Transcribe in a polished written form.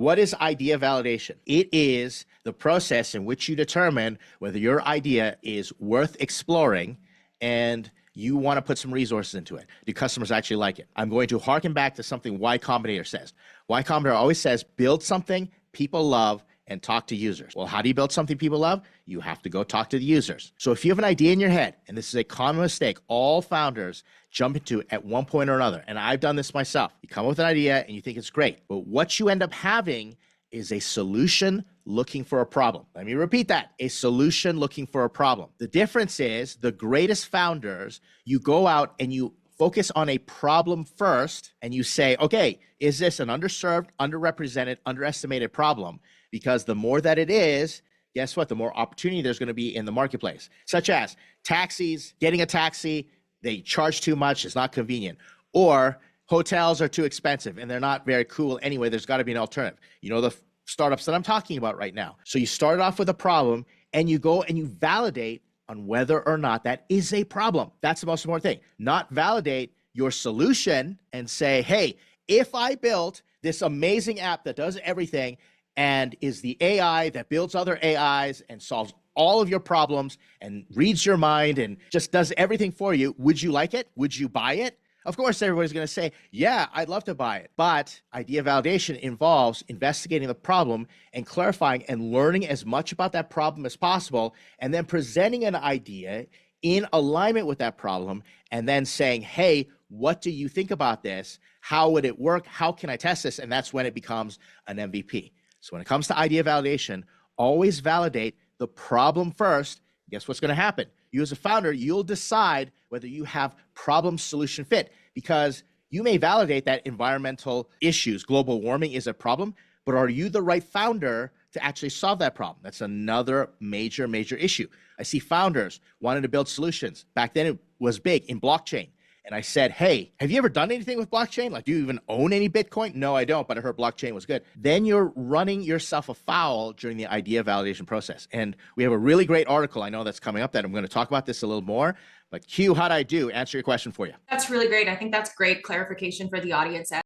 What is idea validation? It is the process in which you determine whether your idea is worth exploring and you want to put some resources into it. Do customers actually like it? I'm going to harken back to something Y Combinator says. Y Combinator always says, build something people love and talk to users. Well, how do you build something people love? You have to go talk to the users. So if you have an idea in your head, and this is a common mistake all founders jump into at one point or another, and I've done this myself. You come up with an idea and you think it's great, but what you end up having is a solution looking for a problem. Let me repeat that, a solution looking for a problem. The difference is the greatest founders, you go out and you focus on a problem first and you say, okay, is this an underserved, underrepresented, underestimated problem? Because the more that it is, guess what? The more opportunity there's going to be in the marketplace, such as taxis, getting a taxi, they charge too much, it's not convenient. Or hotels are too expensive and they're not very cool anyway, there's got to be an alternative. You know, the startups that I'm talking about right now. So you start off with a problem and you go and you validate on whether or not that is a problem. That's the most important thing. Not validate your solution and say, hey, if I built this amazing app that does everything and is the AI that builds other AIs and solves all of your problems and reads your mind and just does everything for you, would you like it? Would you buy it? Of course, everybody's going to say, yeah, I'd love to buy it. But idea validation involves investigating the problem and clarifying and learning as much about that problem as possible, and then presenting an idea in alignment with that problem, and then saying, hey, what do you think about this? How would it work? How can I test this? And that's when it becomes an MVP. So when it comes to idea validation, always validate the problem first. Guess what's going to happen? You as a founder, you'll decide whether you have problem solution fit, because you may validate that environmental issues, global warming is a problem, but are you the right founder to actually solve that problem? That's another major, major issue. I see founders wanting to build solutions. Back then it was big in blockchain. And I said, hey, have you ever done anything with blockchain? Like, do you even own any Bitcoin? No, I don't, but I heard blockchain was good. Then you're running yourself afoul during the idea validation process. And we have a really great article I know that's coming up that I'm going to talk about this a little more. But Q, how'd I do? Answer your question for you. That's really great. I think that's great clarification for the audience.